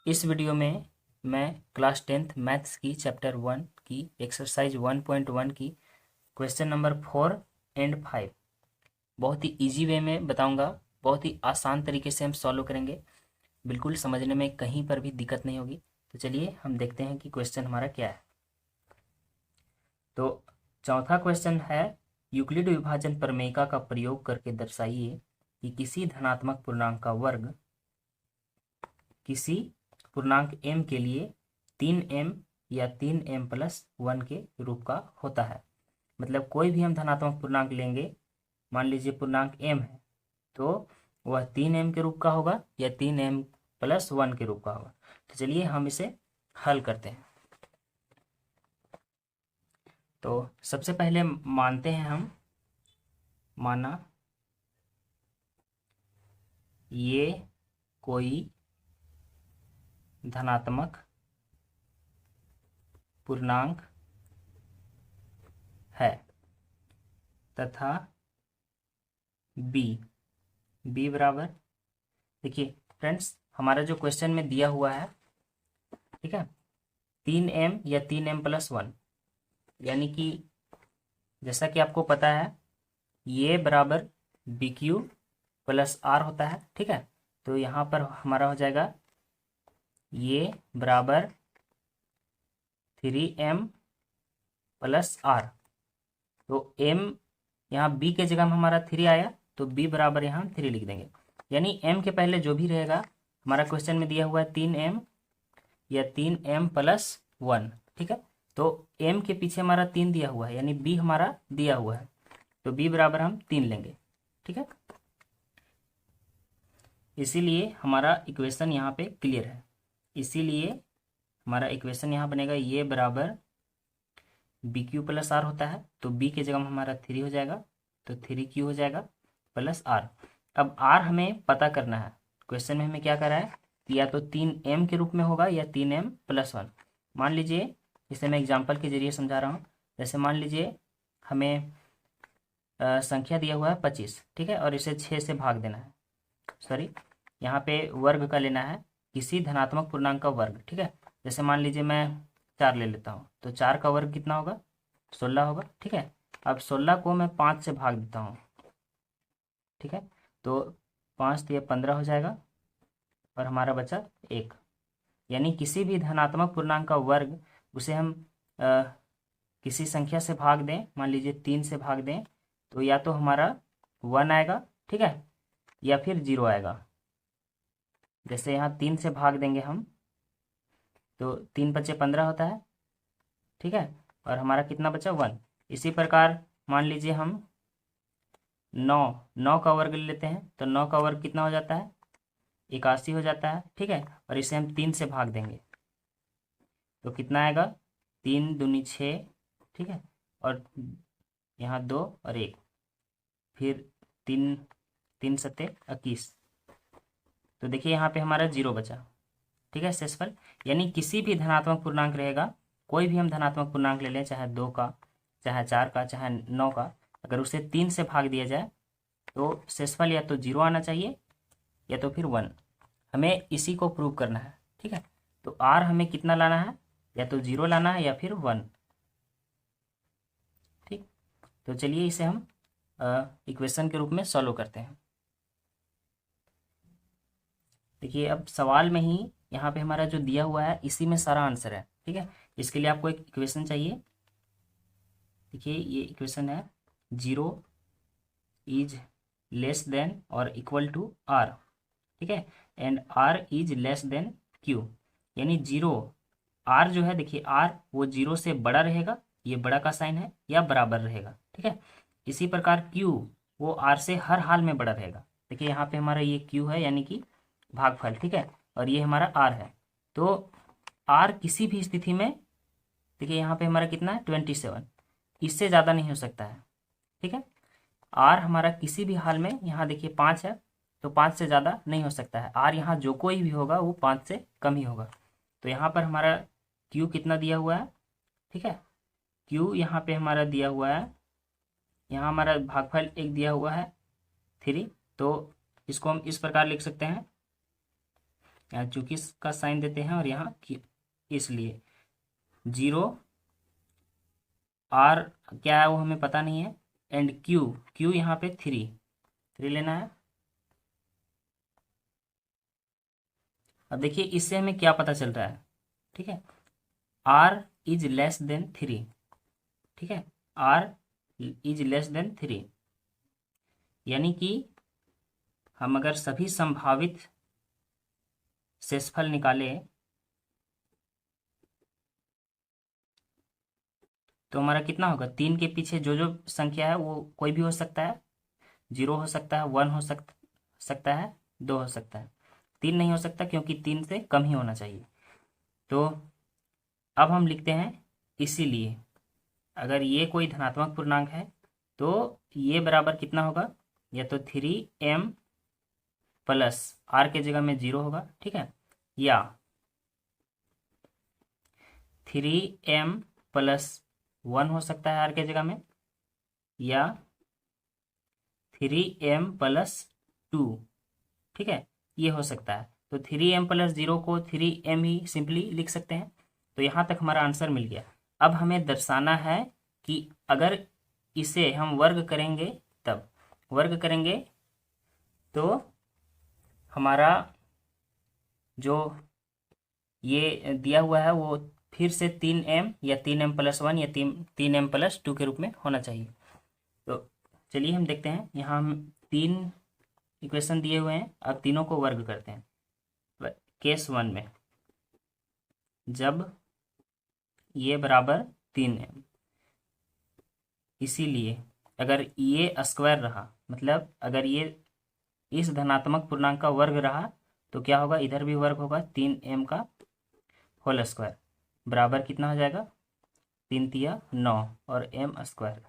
इस वीडियो में मैं क्लास 10th मैथ्स की चैप्टर 1 की एक्सरसाइज 1.1 की क्वेश्चन नंबर 4 एंड 5 बहुत ही इजी वे में बताऊंगा। बहुत ही आसान तरीके से हम सॉल्व करेंगे। बिल्कुल समझने में कहीं पर भी दिक्कत नहीं होगी। तो चलिए हम देखते हैं कि क्वेश्चन हमारा क्या है। तो चौथा क्वेश्चन है, यूक्लिड विभाजन प्रमेय का प्रयोग करके दर्शाइए कि किसी धनात्मक पूर्णांक का वर्ग किसी पूर्णांक m के लिए 3m या 3m+1 के रूप का होता है। मतलब कोई भी हम धनात्मक पूर्णांक लेंगे, मान लीजिए पूर्णांक m है, तो वह 3m के रूप का होगा या 3m+1 के रूप का होगा। तो चलिए हम इसे हल करते हैं। तो सबसे पहले मानते हैं हम, माना ये कोई धनात्मक पूर्णांक है तथा b बराबर, देखिए फ्रेंड्स हमारा जो क्वेश्चन में दिया हुआ है, ठीक है, 3m या 3m+1, यानी कि जैसा कि आपको पता है ये बराबर BQ+R होता है, ठीक है। तो यहाँ पर हमारा हो जाएगा ये बराबर 3m+R। तो m यहाँ b के जगह में हमारा 3 आया, तो b बराबर यहाँ हम 3 लिख देंगे। यानी m के पहले जो भी रहेगा, हमारा क्वेश्चन में दिया हुआ है 3m या 3m+1, ठीक है। तो m के पीछे हमारा 3 दिया हुआ है, यानी b हमारा दिया हुआ है, तो b बराबर हम 3 लेंगे, ठीक है। इसीलिए हमारा इक्वेशन यहाँ पे क्लियर है। इसीलिए हमारा इक्वेशन यहाँ बनेगा ये बराबर BQ+R होता है, तो b के जगह में हमारा 3 हो जाएगा, तो 3Q हो जाएगा प्लस R। अब R हमें पता करना है। क्वेश्चन में हमें क्या कर रहा है कि या तो 3m के रूप में होगा या 3m+1। मान लीजिए, इसे मैं एग्जांपल के जरिए समझा रहा हूँ। जैसे मान लीजिए हमें संख्या दिया हुआ है 25, ठीक है, और इसे 6 से भाग देना है। सॉरी, यहाँ पे वर्ग का लेना है, किसी धनात्मक पूर्णांक का वर्ग, ठीक है। जैसे मान लीजिए मैं 4 ले लेता हूँ, तो 4 का वर्ग कितना होगा, 16 होगा, ठीक है। अब 16 को मैं 5 से भाग देता हूँ, ठीक है, तो 5 तो ये 15 हो जाएगा और हमारा बचा 1। यानी किसी भी धनात्मक पूर्णांक का वर्ग, उसे हम किसी संख्या से भाग दें, मान लीजिए 3 से भाग दें, तो या तो हमारा 1 आएगा, ठीक है, या फिर 0 आएगा। जैसे यहाँ 3 से भाग देंगे हम, तो 3 बचे 15 होता है, ठीक है, और हमारा कितना बचा 1। इसी प्रकार मान लीजिए हम 9 का वर्ग ले लेते हैं, तो 9 का वर्ग कितना हो जाता है, 81 हो जाता है, ठीक है, और इसे हम 3 से भाग देंगे, तो कितना आएगा, 3 दूनी 6, ठीक है, और यहाँ 2 और 1, फिर 3 3 सत्ते 21। तो देखिए यहाँ पे हमारा 0 बचा, ठीक है, शेषफल। यानी किसी भी धनात्मक पूर्णांक रहेगा, कोई भी हम धनात्मक पूर्णांक ले लें, चाहे 2 का, चाहे 4 का, चाहे 9 का, अगर उसे 3 से भाग दिया जाए तो शेषफल या तो 0 आना चाहिए या तो फिर 1। हमें इसी को प्रूव करना है, ठीक है। तो R हमें कितना लाना है, या तो 0 लाना है या फिर 1, ठीक। तो चलिए इसे हम इक्वेशन के रूप में सॉल्व करते हैं। देखिए अब सवाल में ही यहाँ पे हमारा जो दिया हुआ है, इसी में सारा आंसर है, ठीक है। इसके लिए आपको एक इक्वेशन चाहिए। देखिए ये इक्वेशन है, 0 is less than or equal to R, ठीक है, and R is less then Q। यानी 0, R जो है, देखिए R वो 0 से बड़ा रहेगा, ये बड़ा का साइन है, या बराबर रहेगा, ठीक है। इसी प्रकार Q वो R से हर हाल में बड़ा रहेगा। देखिए यहाँ पे हमारा ये Q है, यानी कि भागफल, ठीक है, और ये हमारा R है। तो R किसी भी स्थिति में, देखिए यहाँ पे हमारा कितना है 27, इससे ज़्यादा नहीं हो सकता है, ठीक है। R हमारा किसी भी हाल में, यहाँ देखिए 5 है, तो 5 से ज़्यादा नहीं हो सकता है। R यहाँ जो कोई भी होगा वो 5 से कम ही होगा। तो यहाँ पर हमारा Q कितना दिया हुआ है, ठीक है, Q यहाँ पे हमारा दिया हुआ है, यहाँ हमारा भागफल 1 दिया हुआ है 3। तो इसको हम इस प्रकार लिख सकते हैं, यहाँ चूंकि इसका साइन देते हैं और यहाँ इसलिए 0 आर क्या है वो हमें पता नहीं है, एंड क्यू यहाँ पे 3 लेना है। अब देखिए इससे हमें क्या पता चल रहा है, ठीक है, आर इज लेस देन 3, ठीक है, आर इज लेस देन 3, यानी कि हम अगर सभी संभावित शेषफल निकाले तो हमारा कितना होगा, 3 के पीछे जो जो संख्या है वो कोई भी हो सकता है, 0 हो सकता है, 1 हो सकता है, 2 हो सकता है, 3 नहीं हो सकता क्योंकि 3 से कम ही होना चाहिए। तो अब हम लिखते हैं इसीलिए अगर ये कोई धनात्मक पूर्णांक है तो ये बराबर कितना होगा, या तो 3m प्लस आर के जगह में 0 होगा, ठीक है, या 3m प्लस 1 हो सकता है आर के जगह में, या 3m प्लस 2, ठीक है, ये हो सकता है। तो 3m प्लस 0 को 3m ही सिंपली लिख सकते हैं। तो यहाँ तक हमारा आंसर मिल गया। अब हमें दर्शाना है कि अगर इसे हम वर्ग करेंगे, तब वर्ग करेंगे तो हमारा जो ये दिया हुआ है वो फिर से 3m या 3m प्लस 1 या 3m प्लस 2 के रूप में होना चाहिए। तो चलिए हम देखते हैं, यहाँ हम 3 इक्वेशन दिए हुए हैं, अब तीनों को वर्ग करते हैं। केस 1 में जब ये बराबर 3m, इसीलिए अगर ये स्क्वायर रहा, मतलब अगर ये इस धनात्मक पूर्णांक का वर्ग रहा तो क्या होगा, इधर भी वर्ग होगा, 3m का होल स्क्वायर बराबर कितना हो जाएगा, 3 तिया 9 और m स्क्वायर।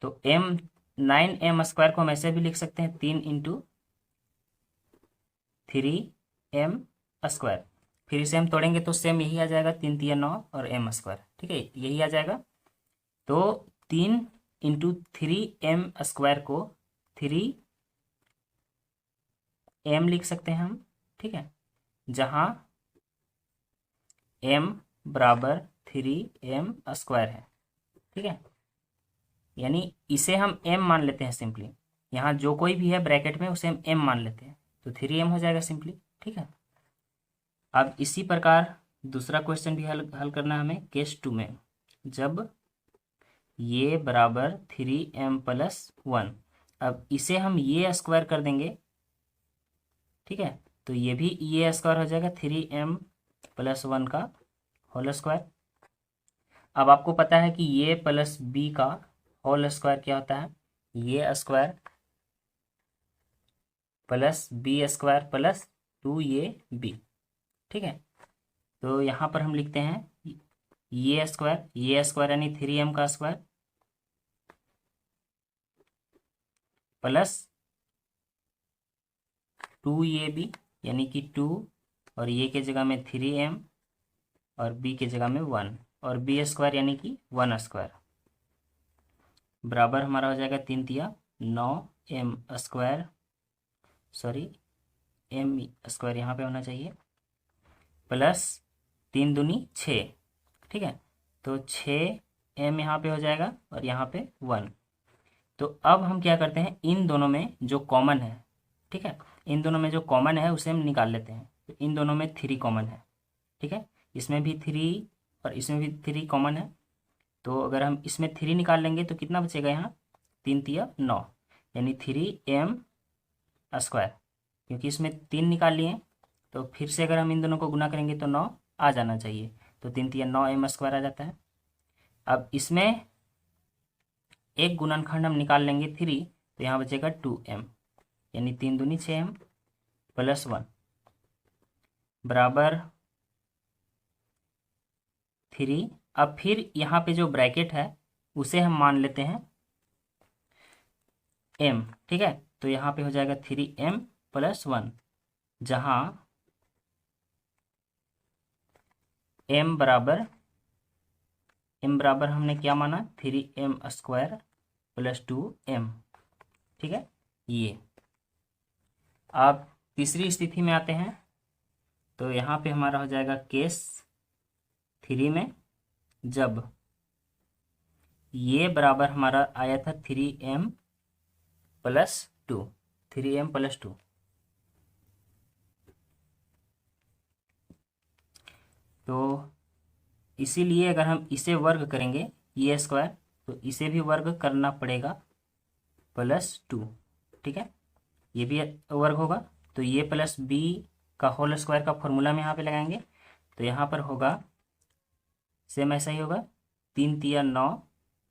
तो 9m स्क्वायर को हम ऐसे भी लिख सकते हैं, 3 इंटू 3m स्क्वायर, फिर इसे हम तोड़ेंगे तो सेम यही आ जाएगा, 3 तिया 9 और m स्क्वायर, ठीक है, यही आ जाएगा। तो 3 इंटू 3m स्क्वायर को 3m लिख सकते हैं हम, ठीक है, जहाँ m बराबर 3m स्क्वायर है, ठीक है, यानी इसे हम m मान लेते हैं सिंपली, यहाँ जो कोई भी है ब्रैकेट में उसे हम m मान लेते हैं, तो 3m हो जाएगा सिंपली, ठीक है। अब इसी प्रकार दूसरा क्वेश्चन भी हल करना है हमें, केस 2 में जब ये बराबर 3m प्लस 1, अब इसे हम ये स्क्वायर कर देंगे, ठीक है, तो ये भी ये स्क्वायर हो जाएगा, 3m प्लस 1 का होल स्क्वायर। अब आपको पता है कि ये प्लस b का होल स्क्वायर क्या होता है, ये square plus b square plus 2 ये b, ठीक है। तो यहाँ पर हम लिखते हैं ये स्क्वायर यानी 3m का स्क्वायर प्लस 2ab यानी कि 2 और ये के जगह में 3m और b के जगह में 1 और b स्क्वायर यानी कि 1 स्क्वायर बराबर हमारा हो जाएगा 3 तिया 9m square, sorry m square यहाँ पे होना चाहिए, प्लस 3 दूनी 6, ठीक है, तो 6m यहाँ पे हो जाएगा और यहाँ पे 1। तो अब हम क्या करते हैं, इन दोनों में जो कॉमन है, ठीक है, इन दोनों में जो कॉमन है उसे हम निकाल लेते हैं। तो इन दोनों में 3 कॉमन है, ठीक है, इसमें भी 3 और इसमें भी 3 कॉमन है। तो अगर हम इसमें 3 निकाल लेंगे तो कितना बचेगा, यहाँ 3 तिया 9 यानी 3m स्क्वायर, क्योंकि इसमें 3 निकाल लिए तो फिर से अगर हम इन दोनों को गुना करेंगे तो 9 आ जाना चाहिए, तो 3 तिया 9m स्क्वायर आ जाता है। अब इसमें एक गुणनखंड हम निकाल लेंगे 3, तो यहाँ बचेगा 2m यानी 3 दूनी 6m प्लस 1 बराबर 3। अब फिर यहाँ पे जो ब्रैकेट है उसे हम मान लेते हैं m, ठीक है, तो यहाँ पे हो जाएगा 3m प्लस 1, जहाँ m बराबर हमने क्या माना, 3m स्क्वायर प्लस 2m, ठीक है। ये अब तीसरी स्थिति में आते हैं, तो यहाँ पे हमारा हो जाएगा केस 3 में जब ये बराबर हमारा आया था 3m प्लस 2, 3m प्लस 2। तो इसीलिए अगर हम इसे वर्ग करेंगे ये स्क्वायर, तो इसे भी वर्ग करना पड़ेगा +2। ठीक है, ये भी वर्ग होगा, तो ये प्लस बी का होल स्क्वायर का फॉर्मूला में यहाँ पे लगाएंगे, तो यहाँ पर होगा सेम ऐसा ही होगा, 3 तिया 9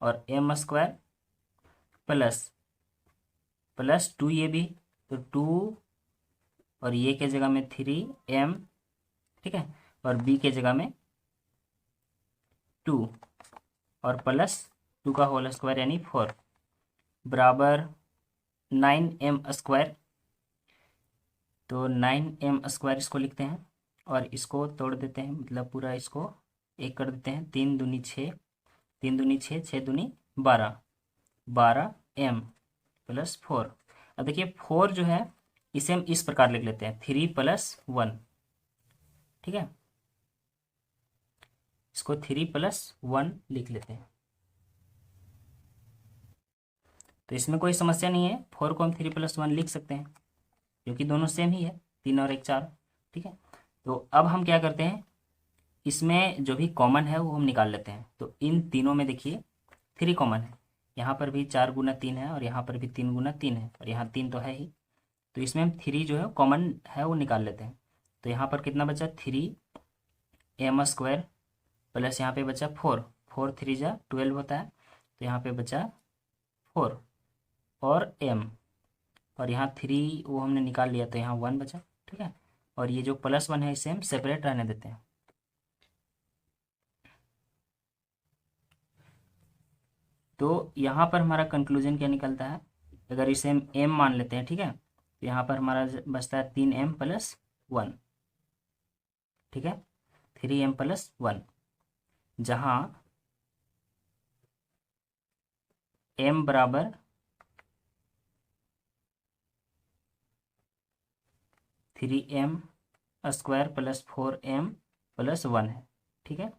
और m स्क्वायर प्लस 2 ये भी, तो 2 और ये के जगह में 3m। ठीक है, और b के जगह में 2 और +2 का होल स्क्वायर यानी 4 बराबर 9m स्क्वायर। तो 9m स्क्वायर इसको लिखते हैं और इसको तोड़ देते हैं, मतलब पूरा इसको एक कर देते हैं, 3 दूनी 6, 3 दूनी 6, 6 दूनी 12, 12m प्लस 4। अब देखिए 4 जो है इसे हम इस प्रकार लिख लेते हैं 3 + 1। ठीक है, इसको 3 + 1 लिख लेते हैं, तो इसमें कोई समस्या नहीं है, 4 को हम 3 + 1 लिख सकते हैं क्योंकि दोनों सेम ही है, 3 और 1 4। ठीक है, तो अब हम क्या करते हैं, इसमें जो भी कॉमन है वो हम निकाल लेते हैं। तो इन तीनों में देखिए 3 कॉमन है, यहाँ पर भी 4 × 3 है और यहाँ पर भी 3 × 3 है और यहाँ 3 तो है ही, तो इसमें हम 3 जो है कॉमन है वो निकाल लेते हैं। तो यहाँ पर कितना बचा, 3m स्क्वायर प्लस यहाँ पे बचा 4, 4 3 जा 12 होता है, तो यहाँ पे बचा 4 और m, और यहाँ 3 वो हमने निकाल लिया तो यहाँ 1 बचा। ठीक है, और ये जो +1 है इसे हम सेपरेट रहने देते हैं। तो यहाँ पर हमारा कंक्लूजन क्या निकलता है, अगर इसे हम m मान लेते हैं, ठीक है, तो यहाँ पर हमारा बचता है 3m + 1। ठीक है, 3m + 1, जहाँ m बराबर 3m स्क्वायर प्लस 4m + 1 है। ठीक है,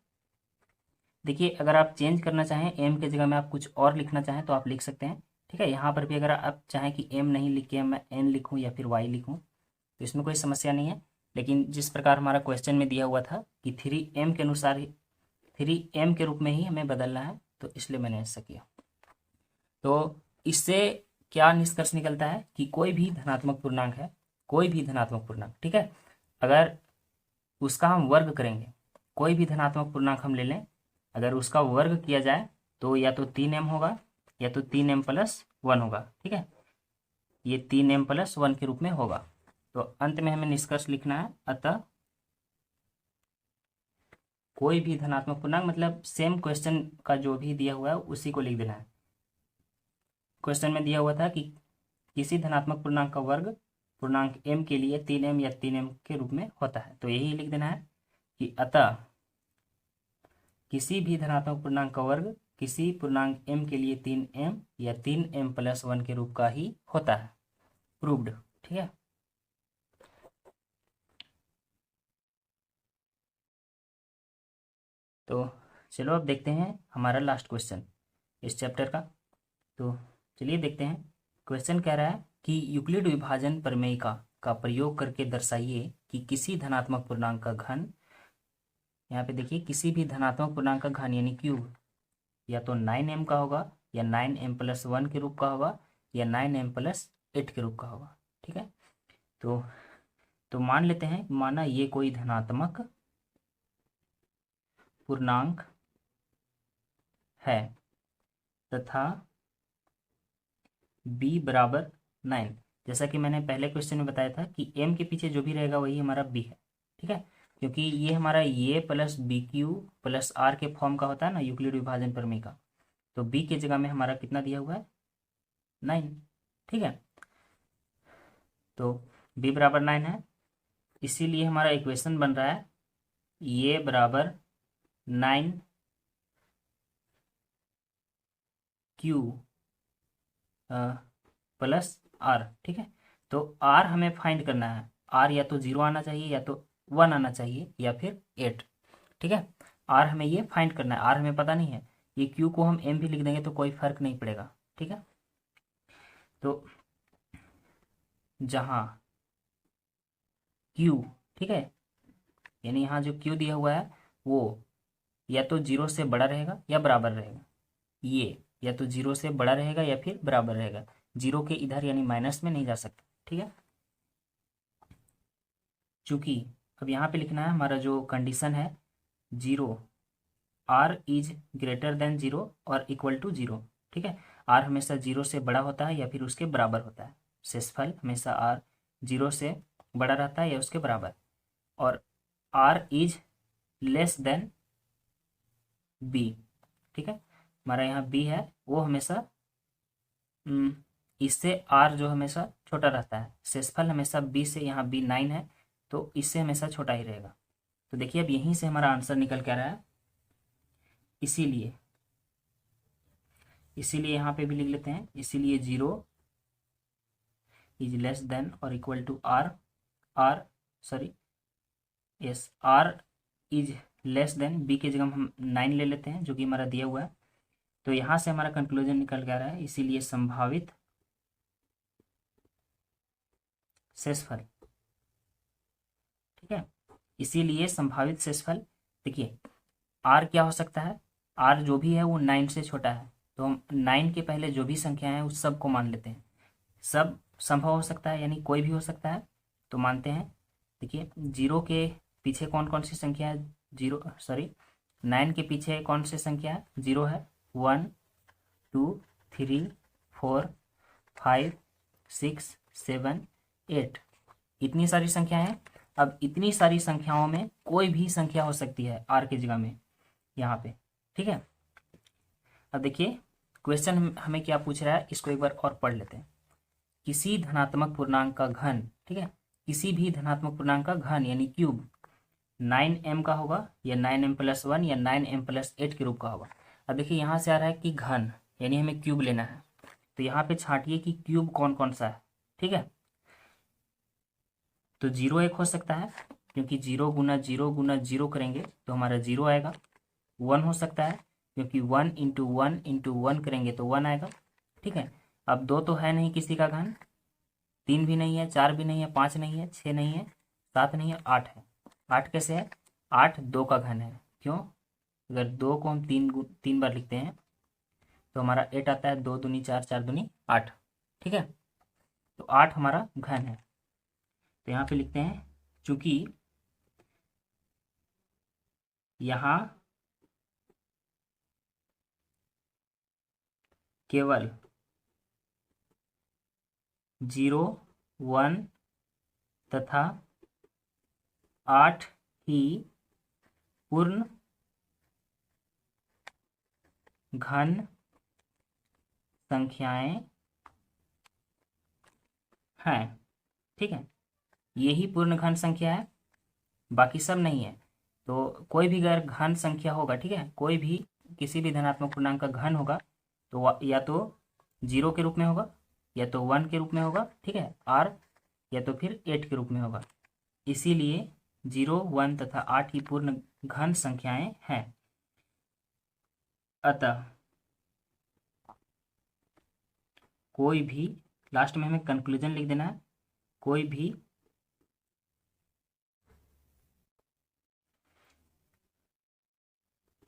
देखिए अगर आप चेंज करना चाहें m के जगह में आप कुछ और लिखना चाहें तो आप लिख सकते हैं। ठीक है, यहाँ पर भी अगर आप चाहें कि m नहीं लिख के मैं n लिखूँ या फिर y लिखूँ तो इसमें कोई समस्या नहीं है, लेकिन जिस प्रकार हमारा क्वेश्चन में दिया हुआ था कि 3m के अनुसार ही 3m के रूप में ही हमें बदलना है, तो इसलिए मैंने ऐसा किया। तो इससे क्या निष्कर्ष निकलता है कि कोई भी धनात्मक पूर्णांक है, कोई भी धनात्मक पूर्णांक, ठीक है, अगर उसका हम वर्ग करेंगे, कोई भी धनात्मक पूर्णांक हम ले लें, अगर उसका वर्ग किया जाए तो या तो 3m होगा या तो 3m + 1 होगा। ठीक है, ये 3m + 1 के रूप में होगा। तो अंत में हमें निष्कर्ष लिखना है, अतः कोई भी धनात्मक पूर्णांक, मतलब सेम क्वेश्चन का जो भी दिया हुआ है उसी को लिख देना है। क्वेश्चन में दिया हुआ था कि किसी धनात्मक पूर्णांक का वर्ग पूर्णांक m के लिए 3m या 3m के रूप में होता है, तो यही लिख देना है कि अतः किसी भी धनात्मक पूर्णांक का वर्ग किसी पूर्णांक m के लिए 3m या 3m + 1 के रूप का ही होता है। प्रूव्ड। ठीक है, तो चलो अब देखते हैं हमारा लास्ट क्वेश्चन इस चैप्टर का। तो चलिए देखते हैं, क्वेश्चन कह रहा है कि यूक्लिड विभाजन प्रमेय का प्रयोग करके दर्शाइए कि किसी धनात्मक पूर्णांक का घन, यहाँ पे देखिए किसी भी धनात्मक पूर्णांक का घन यानी क्यूब या तो 9m का होगा या 9m + 1 के रूप का होगा या 9m + 8 के रूप का होगा। ठीक है, तो मान लेते हैं, माना ये कोई धनात्मक पूर्णांक है तथा b बराबर 9, जैसा कि मैंने पहले क्वेश्चन में बताया था कि m के पीछे जो भी रहेगा वही हमारा b है। ठीक है, क्योंकि ये हमारा a + bq + r के फॉर्म का होता है ना यूक्लिड विभाजन प्रमेय का, तो b के जगह में हमारा कितना दिया हुआ है, 9। ठीक है, तो b बराबर 9 है, इसीलिए हमारा इक्वेशन बन रहा है a बराबर 9q + r। ठीक है, तो r हमें फाइंड करना है, r या तो 0 आना चाहिए या तो 1 आना चाहिए या फिर 8। ठीक है, आर हमें ये फाइंड करना है, आर हमें पता नहीं है, ये क्यू को हम एम भी लिख देंगे तो कोई फर्क नहीं पड़ेगा। ठीक है, तो जहाँ क्यू, ठीक है, यानी यहाँ जो क्यू दिया हुआ है वो या तो 0 से बड़ा रहेगा या बराबर रहेगा, ये या तो 0 से बड़ा रहेगा या फिर बराबर रहेगा, 0 के इधर यानी माइनस में नहीं जा सकता। ठीक है, चूंकि अब यहाँ पे लिखना है हमारा जो कंडीशन है 0, आर इज ग्रेटर देन 0 और इक्वल टू 0। ठीक है, आर हमेशा 0 से बड़ा होता है या फिर उसके बराबर होता है, शेषफल हमेशा आर 0 से बड़ा रहता है या उसके बराबर, और R is less than B. ठीक है, हमारा यहाँ बी है वो हमेशा इससे आर जो हमेशा छोटा रहता है, शेषफल हमेशा बी से, यहाँ बी 9 है तो इससे हमेशा छोटा ही रहेगा। तो देखिए अब यहीं से हमारा आंसर निकल के आ रहा है, इसीलिए यहाँ पे भी लिख लेते हैं, इसीलिए 0 is less than or equal to R is less than, B की जगह हम 9 ले लेते हैं जो कि हमारा दिया हुआ है। तो यहाँ से हमारा कंक्लूजन निकल के आ रहा है, इसीलिए संभावित शेषफल। ठीक है, इसीलिए संभावित शेषफल, देखिए आर क्या हो सकता है, आर जो भी है वो 9 से छोटा है, तो हम 9 के पहले जो भी संख्या है उस सब को मान लेते हैं, सब संभव हो सकता है यानी कोई भी हो सकता है, तो मानते हैं। देखिए 0 के पीछे कौन कौन सी संख्या है, 9 के पीछे कौन सी संख्या है, 0 है, 1 2 3 4 5 6 7 8, इतनी सारी संख्या है। अब इतनी सारी संख्याओं में कोई भी संख्या हो सकती है आर की जगह में यहाँ पे। ठीक है, अब देखिए क्वेश्चन हमें क्या पूछ रहा है, इसको एक बार और पढ़ लेते हैं। किसी धनात्मक पूर्णांक का घन, ठीक है, किसी भी धनात्मक पूर्णांक का घन यानी क्यूब 9m का होगा या 9m+1 या 9m+8 के रूप का होगा। अब देखिए यहाँ से आ रहा है कि घन यानी हमें क्यूब लेना है, तो यहाँ पे छांटिए कि क्यूब कौन कौन सा है। ठीक है, तो 0 एक हो सकता है क्योंकि 0 गुना 0 गुना 0 करेंगे तो हमारा 0 आएगा। 1 हो सकता है क्योंकि 1 इंटू 1 इंटू 1 करेंगे तो 1 आएगा। ठीक है, अब 2 तो है नहीं किसी का घन, 3 भी नहीं है, 4 भी नहीं है, 5 नहीं है, 6 नहीं है, 7 नहीं है, 8 है। 8 कैसे है, 8 2 का घन है, क्यों, अगर 2 को हम 3 बार लिखते हैं तो हमारा 8 आता है, 2 दूनी 4 4 दूनी 8। ठीक है, तो 8 हमारा घन है, तो यहाँ पे लिखते हैं चूंकि यहाँ केवल 0 1 तथा 8 ही पूर्ण घन संख्याएं हैं। ठीक है, यही पूर्ण घन संख्या है, बाकी सब नहीं है। तो कोई भी अगर घन संख्या होगा, ठीक है, कोई भी किसी भी धनात्मक पूर्णांक का घन होगा तो या तो 0 के रूप में होगा या तो 1 के रूप में होगा, ठीक है, आर, या तो फिर 8 के रूप में होगा। इसीलिए 0 1 तथा 8 ही पूर्ण घन संख्याएं हैं। अतः कोई भी, लास्ट में हमें कंक्लूजन लिख देना है, कोई भी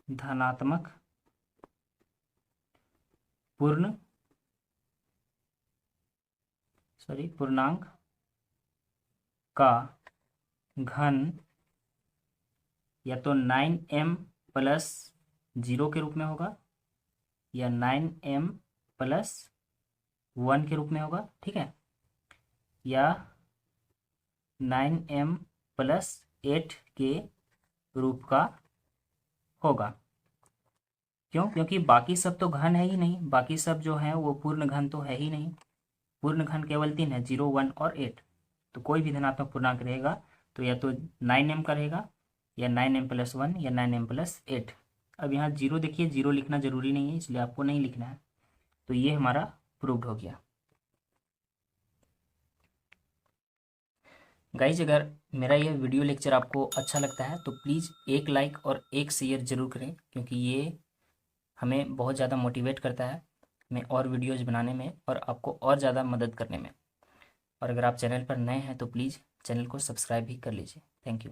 धनात्मक पूर्णांक का घन या तो 9m+0 के रूप में होगा या 9m+1 के रूप में होगा, ठीक है, या 9m+8 के रूप का होगा। क्यों, क्योंकि बाकी सब तो घन है ही नहीं, बाकी सब जो है वो पूर्ण घन तो है ही नहीं, पूर्ण घन केवल 3 है, 0 1 और 8। तो कोई भी धनात्मक पूर्णांक रहेगा तो या तो 9m का रहेगा या 9m+1 या 9m+8। अब यहाँ 0 देखिए, 0 लिखना जरूरी नहीं है इसलिए आपको नहीं लिखना है। तो ये हमारा प्रूव्ड हो गया। गाइज अगर मेरा ये वीडियो लेक्चर आपको अच्छा लगता है तो प्लीज़ एक लाइक और एक शेयर ज़रूर करें, क्योंकि ये हमें बहुत ज़्यादा मोटिवेट करता है मैं और वीडियोज़ बनाने में और आपको और ज़्यादा मदद करने में। और अगर आप चैनल पर नए हैं तो प्लीज़ चैनल को सब्सक्राइब भी कर लीजिए। Thank you.